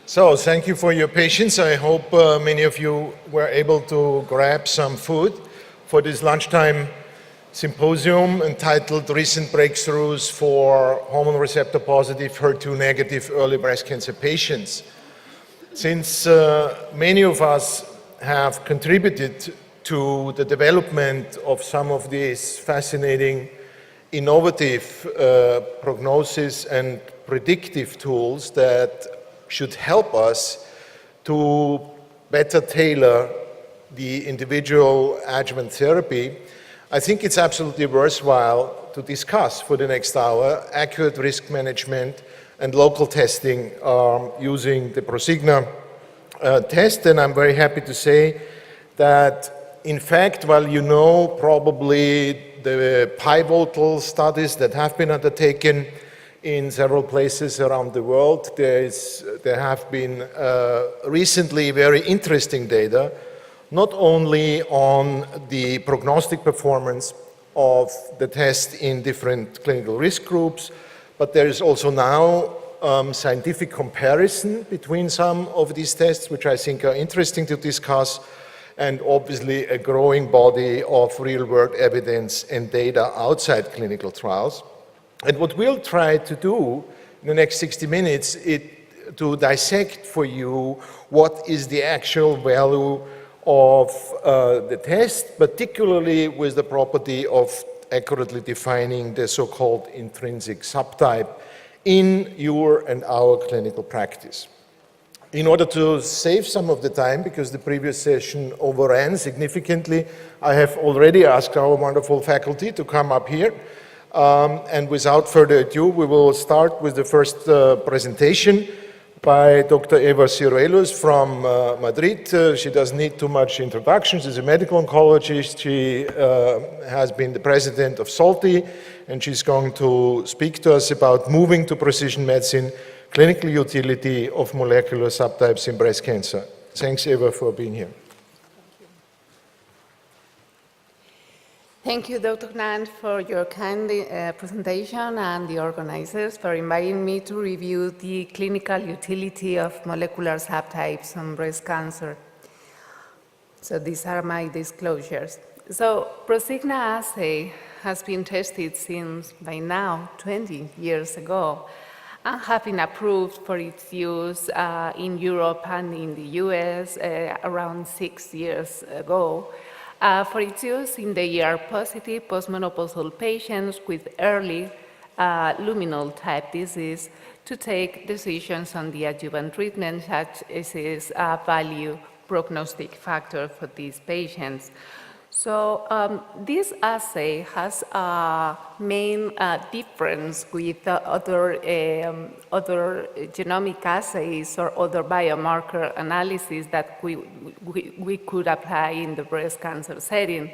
So, thank you for your patience. I hope many of you were able to grab some food for this lunchtime symposium entitled Recent Breakthroughs for Hormone Receptor Positive, HER2 Negative Early Breast Cancer Patients. Since many of us have contributed to the development of some of these fascinating, innovative prognosis and predictive tools that should help us to better tailor the individual adjuvant therapy, I think it's absolutely worthwhile to discuss for the next hour accurate risk management and local testing using the Prosigna test. And I'm very happy to say that, in fact, while you know probably the pivotal studies that have been undertaken in several places around the world, there have been recently very interesting data, not only on the prognostic performance of the test in different clinical risk groups, but there is also now scientific comparison between some of these tests, which I think are interesting to discuss, and obviously a growing body of real-world evidence and data outside clinical trials. And what we'll try to do in the next 60 minutes is to dissect for you what is the actual value of the test, particularly with the property of accurately defining the so-called intrinsic subtype in your and our clinical practice. In order to save some of the time, because the previous session overran significantly, I have already asked our wonderful faculty to come up here. And without further ado, we will start with the first presentation by Dr. Eva Ciruelos from Madrid. She doesn't need too much introduction. She's a medical oncologist. She has been the president of SALTI, and she's going to speak to us about moving to precision medicine, clinical utility of molecular subtypes in breast cancer. Thanks, Eva, for being here. Thank you, Dr. Nant, for your kind presentation and the organizers for inviting me to review the clinical utility of molecular subtypes on breast cancer. So these are my disclosures. So Prosigna assay has been tested since by now 20 years ago and have been approved for its use in Europe and in the US around 6 years ago. For its use in the ER-positive postmenopausal patients with early luminal type disease to take decisions on the adjuvant treatment, such as is a value prognostic factor for these patients. So this assay has a main difference with other genomic assays or other biomarker analysis that we could apply in the breast cancer setting.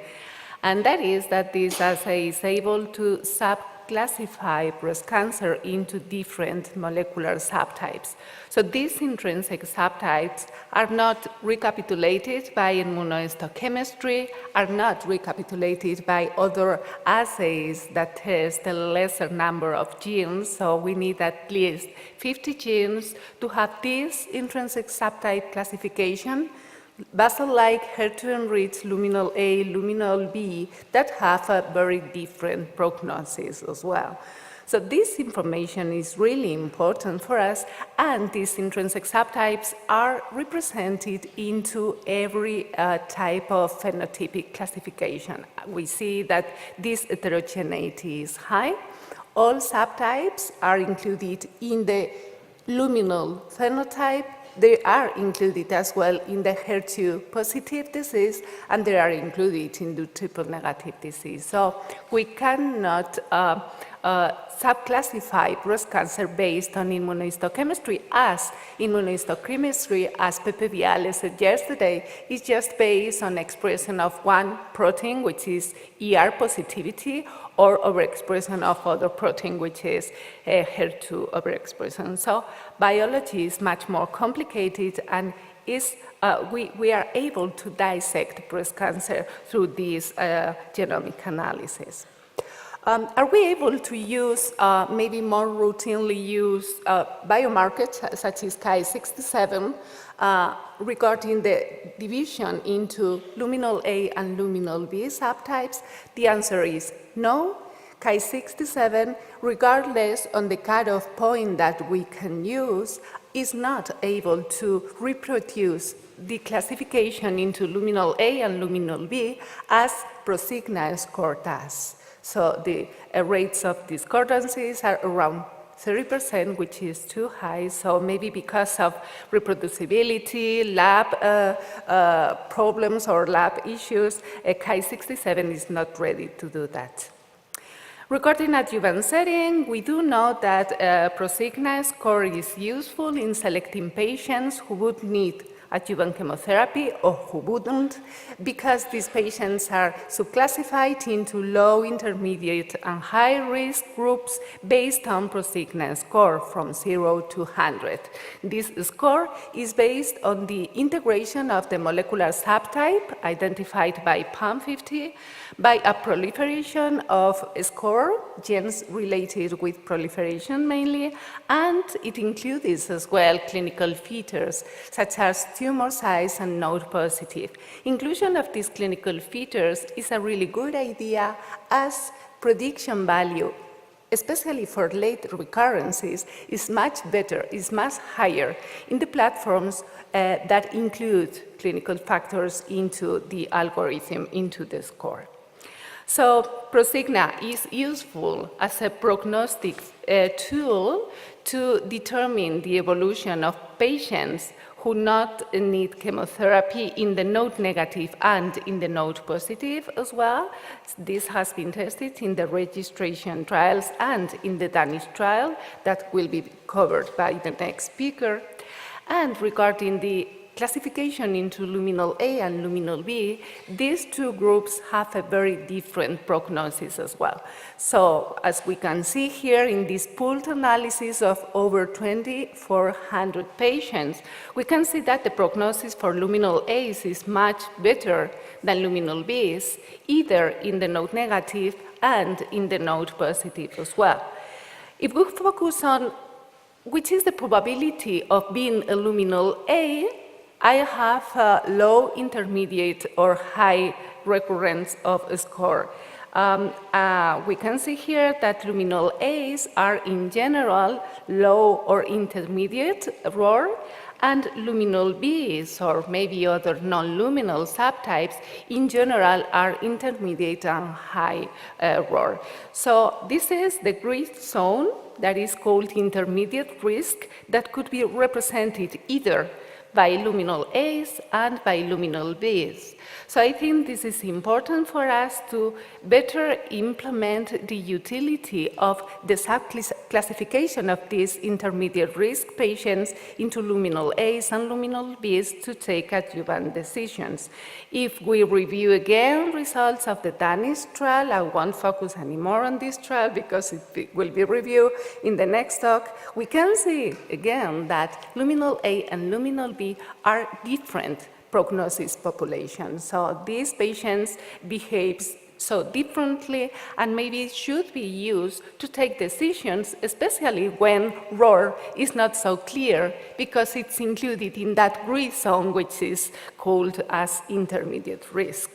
And that is that this assay is able to subclassify breast cancer into different molecular subtypes. So these intrinsic subtypes are not recapitulated by immunohistochemistry, are not recapitulated by other assays that test a lesser number of genes. So we need at least 50 genes to have this intrinsic subtype classification. Basal-like HER2-enriched luminal A, luminal B that have a very different prognosis as well. So this information is really important for us, and these intrinsic subtypes are represented into every type of phenotypic classification. We see that this heterogeneity is high. All subtypes are included in the luminal phenotype. They are included as well in the HER2 positive disease, and they are included in the triple negative disease. So we cannot subclassify breast cancer based on immunohistochemistry, as immunohistochemistry, as Pepe Viale said yesterday, is just based on expression of one protein, which is ER positivity, or overexpression of other protein, which is HER2 overexpression. So biology is much more complicated, and we are able to dissect breast cancer through this genomic analysis. Are we able to use maybe more routinely used biomarkers such as Ki-67 regarding the division into luminal A and luminal B subtypes? The answer is no. Ki-67, regardless on the cutoff point that we can use, is not able to reproduce the classification into luminal A and luminal B as Prosigna score does. So the rates of discordances are around 30%, which is too high. So maybe because of reproducibility, lab problems or lab issues, Ki-67 is not ready to do that. Regarding adjuvant setting, we do know that Prosigna score is useful in selecting patients who would need adjuvant chemotherapy or who wouldn't, because these patients are subclassified into low, intermediate, and high risk groups based on Prosigna score from 0 to 100. This score is based on the integration of the molecular subtype identified by PAM50 by a proliferation of score, genes related with proliferation mainly, and it includes as well clinical features such as tumor size and node positive. Inclusion of these clinical features is a really good idea as prediction value, especially for late recurrences, is much better, is much higher in the platforms that include clinical factors into the algorithm, into the score. So Prosigna is useful as a prognostic tool to determine the evolution of patients who not need chemotherapy in the node negative and in the node positive as well. This has been tested in the registration trials and in the Danish trial that will be covered by the next speaker. And regarding the classification into luminal A and luminal B, these two groups have a very different prognosis as well. So as we can see here in this pooled analysis of over 2,400 patients, we can see that the prognosis for luminal A's is much better than luminal B's, either in the node negative and in the node positive as well. If we focus on which is the probability of being a luminal A, I have a low, intermediate, or high recurrence of a score. We can see here that luminal A's are in general low or intermediate ROR, and luminal B's, or maybe other non-luminal subtypes, in general are intermediate and high ROR. So this is the gray zone that is called intermediate risk that could be represented either by luminal A's and by luminal B's. So I think this is important for us to better implement the utility of the subclassification of these intermediate risk patients into luminal A's and luminal B's to take adjuvant decisions. If we review again results of the Danish trial, I won't focus anymore on this trial because it will be reviewed in the next talk, we can see again that luminal A and luminal B are different prognosis populations. So these patients behave so differently and maybe should be used to take decisions, especially when ROR is not so clear because it's included in that gray zone which is called as intermediate risk.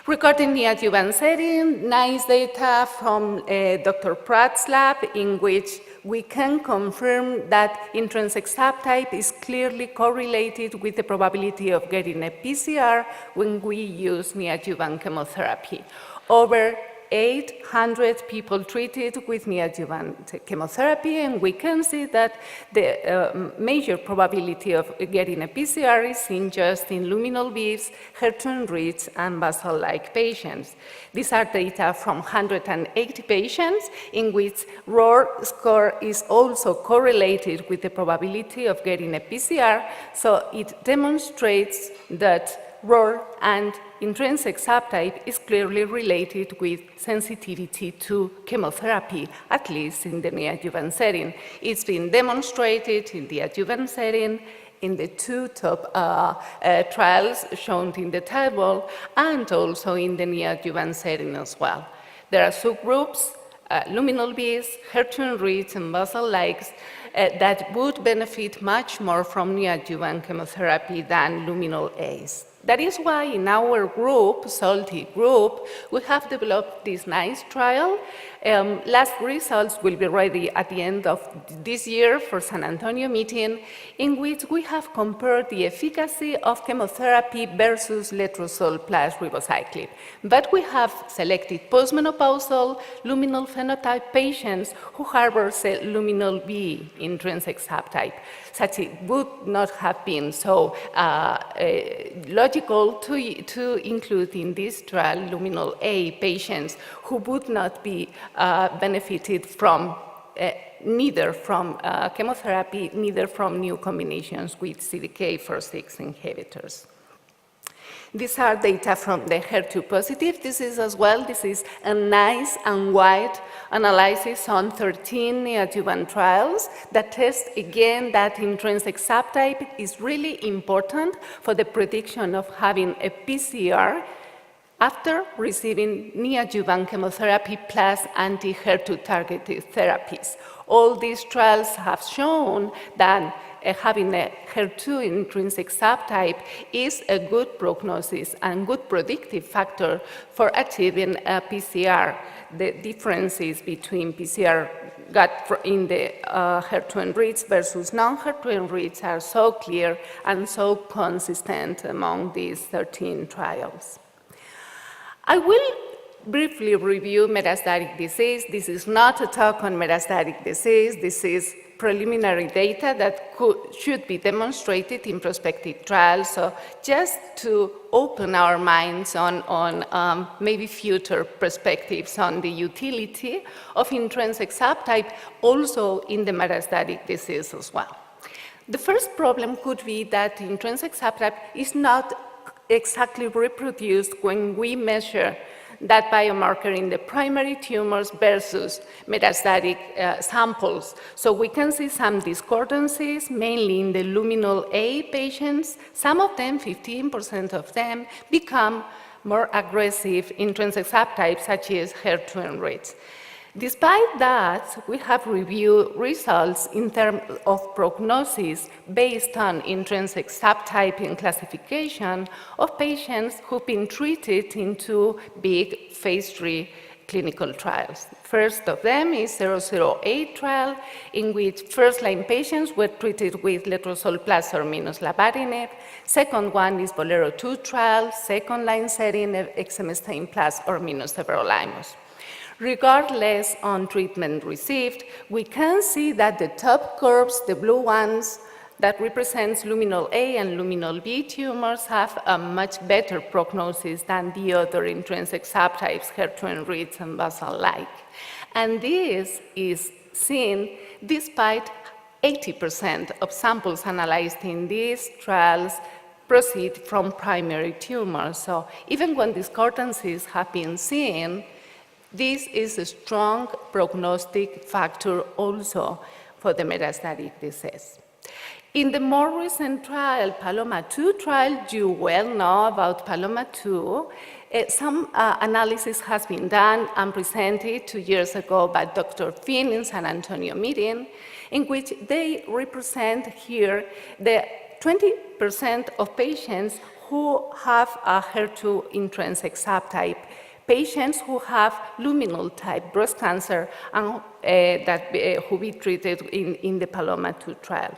Regarding the adjuvant setting, nice data from Dr. Pratt's lab in which we can confirm that intrinsic subtype is clearly correlated with the probability of getting a PCR when we use neoadjuvant chemotherapy. Over 800 people treated with neoadjuvant chemotherapy, and we can see that the major probability of getting a PCR is seen just in luminal B's, HER2-enriched, and basal-like patients. These are data from 180 patients in which ROR score is also correlated with the probability of getting a PCR, so it demonstrates that ROR and intrinsic subtype is clearly related with sensitivity to chemotherapy, at least in the neoadjuvant setting. It's been demonstrated in the adjuvant setting in the two top trials shown in the table, and also in the neoadjuvant setting as well. There are subgroups, luminal Bs, HER2-enriched and basal-likes, that would benefit much more from neoadjuvant chemotherapy than luminal As. That is why in our group, SALTI group, we have developed this nice trial. Last results will be ready at the end of this year for San Antonio meeting, in which we have compared the efficacy of chemotherapy versus letrozole plus ribociclib. But we have selected postmenopausal luminal phenotype patients who harbor luminal B intrinsic subtype. Such it would not have been so logical to include in this trial luminal A patients who would not be benefited from neither from chemotherapy, neither from new combinations with CDK4/6 inhibitors. These are data from the HER2-positive disease as well. This is a nice and wide analysis on 13 neoadjuvant trials that test again that intrinsic subtype is really important for the prediction of having a PCR after receiving neoadjuvant chemotherapy plus anti-HER2 targeted therapies. All these trials have shown that having a HER2 intrinsic subtype is a good prognosis and good predictive factor for achieving a PCR. The differences between PCR got in the HER2-enriched versus non-HER2-enriched are so clear and so consistent among these 13 trials. I will briefly review metastatic disease. This is not a talk on metastatic disease. This is preliminary data that should be demonstrated in prospective trials. So just to open our minds on maybe future perspectives on the utility of intrinsic subtype also in the metastatic disease as well. The first problem could be that intrinsic subtype is not exactly reproduced when we measure that biomarker in the primary tumors versus metastatic samples. So we can see some discordances, mainly in the luminal A patients. Some of them, 15% of them, become more aggressive intrinsic subtypes, such as HER2-enriched. Despite that, we have reviewed results in terms of prognosis based on intrinsic subtype and classification of patients who've been treated in two big phase 3 clinical trials. First of them is 008 trial, in which first-line patients were treated with letrozole plus or minus labatinib. Second one is Bolero 2 trial, second-line setting, exemestane plus or minus everolimus. Regardless on treatment received, we can see that the top curves, the blue ones, that represents luminal A and luminal B tumors have a much better prognosis than the other intrinsic subtypes, HER2-enriched and basal-like. And this is seen despite 80% of samples analyzed in these trials proceed from primary tumors. So even when discordances have been seen, this is a strong prognostic factor also for the metastatic disease. In the more recent trial, Paloma 2 trial, you well know about Paloma 2. Some analysis has been done and presented 2 years ago by Dr. Finn in San Antonio meeting, in which they represent here the 20% of patients who have a HER2 intrinsic subtype, patients who have luminal type breast cancer and who be treated in the Paloma 2 trial.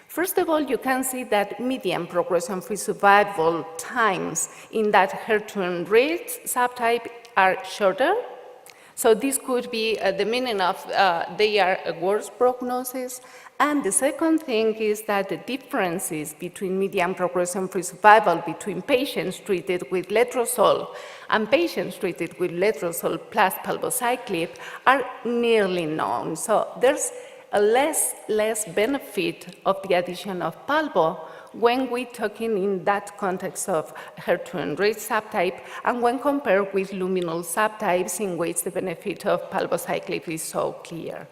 First of all, you can see that median progression-free survival times in that HER2-enriched subtype are shorter. So this could be the meaning of they are a worse prognosis. And the second thing is that the differences between median progression-free survival between patients treated with letrozole and patients treated with letrozole plus palbociclib are nearly known. So there's a less benefit of the addition of palbo when we're talking in that context of HER2-enriched subtype and when compared with luminal subtypes in which the benefit of palbociclib is so clear.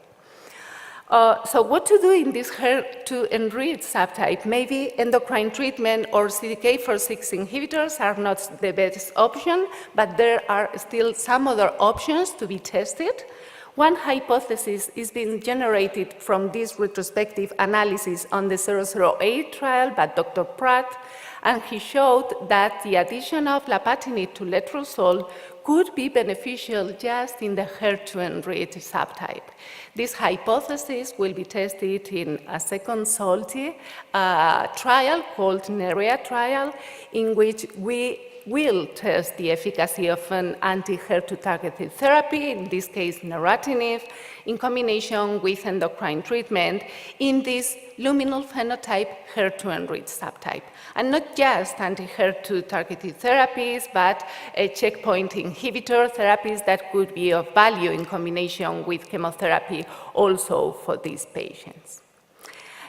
So what to do in this HER2-enriched subtype? Maybe endocrine treatment or CDK4/6 inhibitors are not the best option, but there are still some other options to be tested. One hypothesis is being generated from this retrospective analysis on the 008 trial by Dr. Pratt, and he showed that the addition of lapatinib to letrozole could be beneficial just in the HER2-enriched subtype. This hypothesis will be tested in a second SALTI trial called NEREA trial, in which we will test the efficacy of an anti-HER2 targeted therapy, in this case neratinib, in combination with endocrine treatment in this luminal phenotype HER2-enriched subtype. And not just anti-HER2 targeted therapies, but checkpoint inhibitor therapies that could be of value in combination with chemotherapy also for these patients.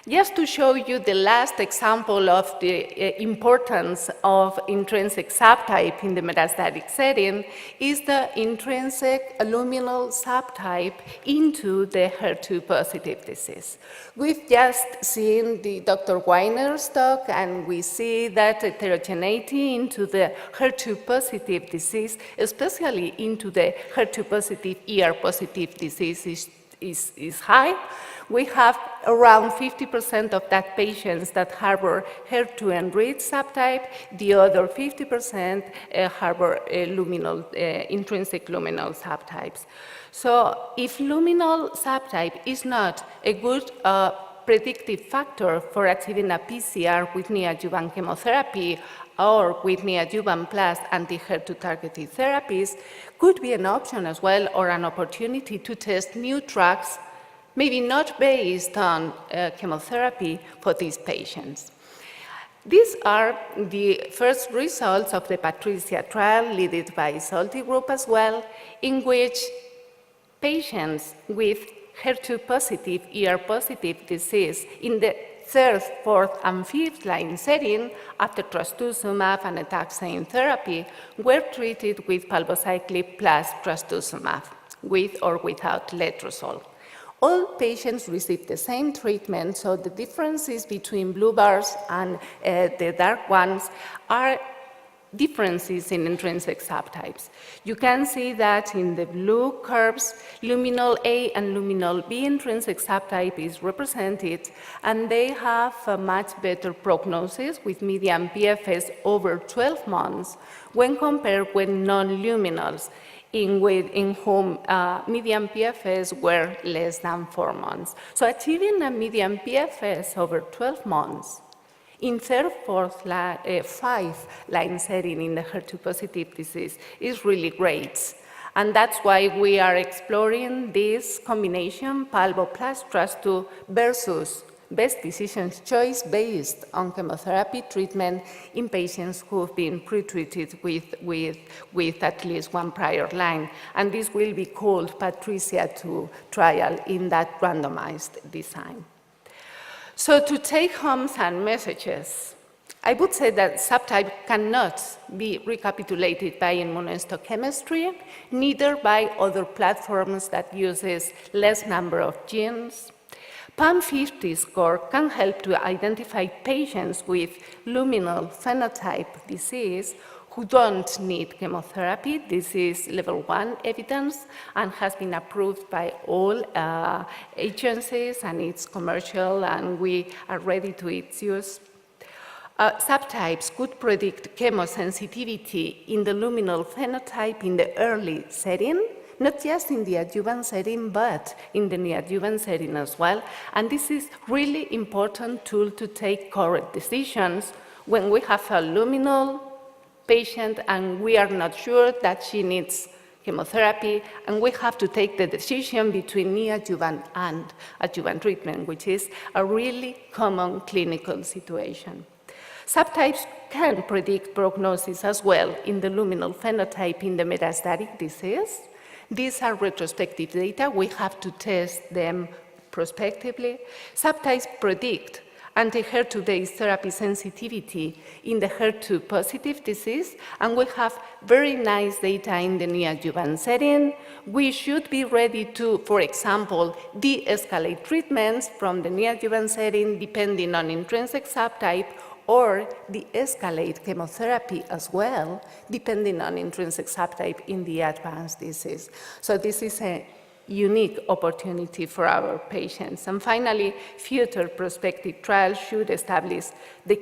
Just to show you the last example of the importance of intrinsic subtype in the metastatic setting is the intrinsic luminal subtype into the HER2-positive disease. We've just seen the Dr. Weiner's talk, and we see that heterogeneity into the HER2-positive disease, especially into the HER2-positive, ER-positive disease is high. We have around 50% of that patients that harbor HER2-enriched subtype. The other 50% harbor intrinsic luminal subtypes. So if luminal subtype is not a good predictive factor for achieving a PCR with neoadjuvant chemotherapy or with neoadjuvant plus anti-HER2 targeted therapies, could be an option as well, or an opportunity to test new drugs, maybe not based on chemotherapy for these patients. These are the first results of the Patricia trial, led by SALTI group as well, in which patients with HER2-positive, ER-positive disease in the third, fourth, and fifth line setting after trastuzumab and taxane therapy were treated with palbociclib plus trastuzumab, with or without letrozole. All patients received the same treatment, so the differences between blue bars and the dark ones are differences in intrinsic subtypes. You can see that in the blue curves, luminal A and luminal B intrinsic subtype is represented, and they have a much better prognosis with median PFS over 12 months when compared with non-luminals, in whom median PFS were less than 4 months. So achieving a median PFS over 12 months in third, fourth, fifth line setting in the HER2-positive disease is really great. And that's why we are exploring this combination, palbo plus trastu versus best decision's choice based on chemotherapy treatment in patients who have been pretreated with at least one prior line. And this will be called Patricia 2 trial in that randomized design. So to take home some messages, I would say that subtype cannot be recapitulated by immunohistochemistry, neither by other platforms that uses less number of genes. PAM50 score can help to identify patients with luminal phenotype disease who don't need chemotherapy. This is level 1 evidence and has been approved by all agencies, and it's commercial, and we are ready to its use. Subtypes could predict chemosensitivity in the luminal phenotype in the early setting, not just in the adjuvant setting, but in the neoadjuvant setting as well. And this is really important tool to take correct decisions when we have a luminal patient and we are not sure that she needs chemotherapy, and we have to take the decision between neoadjuvant and adjuvant treatment, which is a really common clinical situation. Subtypes can predict prognosis as well in the luminal phenotype in the metastatic disease. These are retrospective data. We have to test them prospectively. Subtypes predict anti-HER2-based therapy sensitivity in the HER2-positive disease, and we have very nice data in the neoadjuvant setting. We should be ready to, for example, de-escalate treatments from the neoadjuvant setting depending on intrinsic subtype, or de-escalate chemotherapy as well, depending on intrinsic subtype in the advanced disease. So this is a unique opportunity for our patients. And finally, future prospective trials should establish the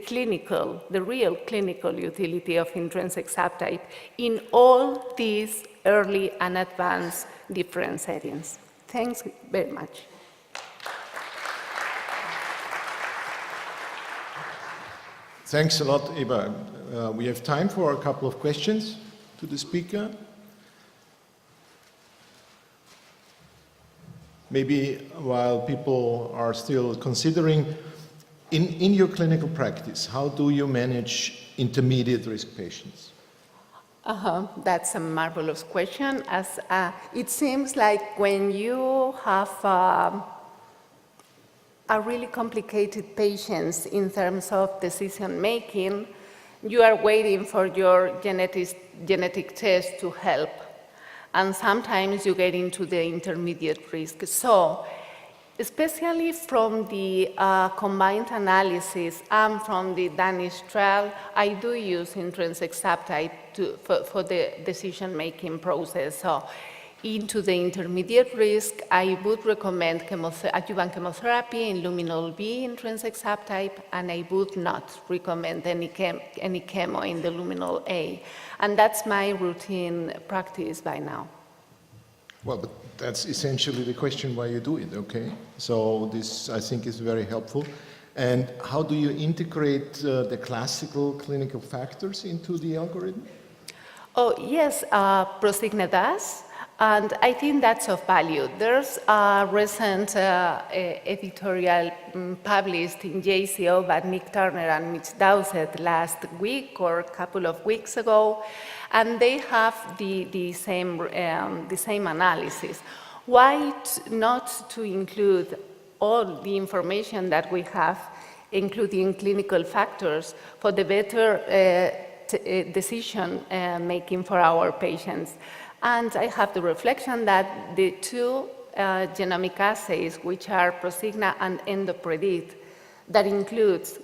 real clinical utility of intrinsic subtype in all these early and advanced different settings. Thanks very much. Thanks a lot, Eva. We have time for a couple of questions to the speaker. Maybe while people are still considering, in your clinical practice, how do you manage intermediate risk patients? That's a marvelous question. As it seems like when you have a really complicated patients in terms of decision making, you are waiting for your genetic test to help. And sometimes you get into the intermediate risk. So, especially from the combined analysis and from the Danish trial, I do use intrinsic subtype for the decision-making process. So, into the intermediate risk, I would recommend adjuvant chemotherapy in luminol B intrinsic subtype, and I would not recommend any chemo in the luminol A. And that's my routine practice by now. Well, but that's essentially the question why you do it, okay? So this, I think, is very helpful. And how do you integrate the classical clinical factors into the algorithm? Oh, yes, Prosigna does. And I think that's of value. There's a recent editorial published in JCO by Nick Turner and Mitch Dowsett last week or a couple of weeks ago, and they have the same analysis. Why not to include all the information that we have, including clinical factors, for the better decision making for our patients? And I have the reflection that the two genomic assays, which are Prosigna and EndoPredict, that includes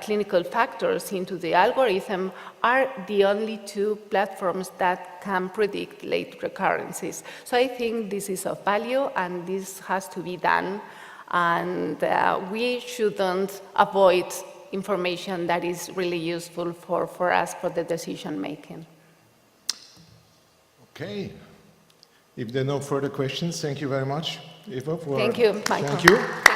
clinical factors into the algorithm, are the only two platforms that can predict late recurrences. So I think this is of value, and this has to be done. And we shouldn't avoid information that is really useful for us for the decision making. Okay. If there are no further questions, thank you very much, Eva. Thank you, Michael. Thank you.